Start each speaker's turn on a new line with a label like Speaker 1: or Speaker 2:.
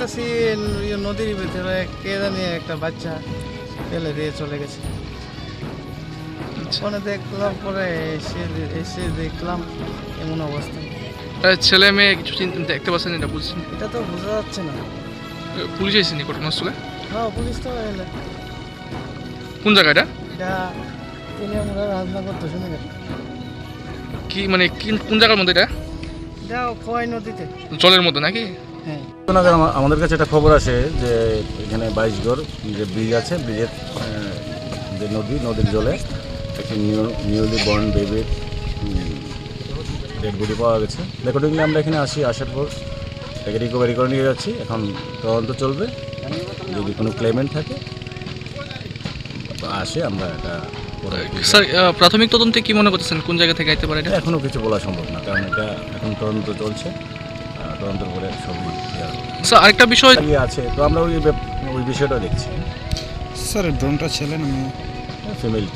Speaker 1: দেখতেছি নদীর ভিতরে কে জানি একটা বাচ্চা ফেলে দিয়ে চলে গেছে। ফোনে দেখলাম, পরে এসে দেখলাম এমন অবস্থা।
Speaker 2: ছেলে মেয়ে কিছু দেখতে পাচ্ছেন? এটা বুঝছেন?
Speaker 1: এটা তো বোঝা যাচ্ছে না।
Speaker 2: পুলিশ এসেনি ঘটনাস্থলে?
Speaker 1: হ্যাঁ, পুলিশ তো এলে।
Speaker 2: কোন জায়গাটা?
Speaker 1: এটা তেলিয়ামুরা রাজনগর দশমীঘাট।
Speaker 2: কি মানে কোন জায়গার মধ্যে এটা?
Speaker 1: এটা খোয়াই নদীতে,
Speaker 2: জলের মধ্যে নাকি?
Speaker 1: হ্যাঁ।
Speaker 3: আমাদের কাছে একটা খবর আসে যে এখানে 22 গড় যে ব্রিজ আছে, ব্রিজের যে নদীর জলে একটি নিউলি বর্ন বেবির ডেড বডি পাওয়া গেছে। রেকর্ডিংলি আমরা এখানে আসার পর এটাকে রিকভারি করে নিয়ে যাচ্ছি। এখন তদন্ত চলবে, যদি কোনো ক্লেমেন্ট থাকে আসে আমরা এটা।
Speaker 2: স্যার, প্রাথমিক তদন্তে কি মনে করতেছেন কোন জায়গা থেকে আইতে পারে এটা?
Speaker 3: এখনও কিছু বলা সম্ভব না, কারণ এটা এখন তদন্ত চলছে। তদন্ত করে সবই
Speaker 2: স্যার আরেকটা বিষয়
Speaker 3: আছে, তো আমরা ওই বিষয়টা দেখছি।
Speaker 4: স্যার ড্রোনটা ছেলে না মেয়ে?
Speaker 3: ফিমেল।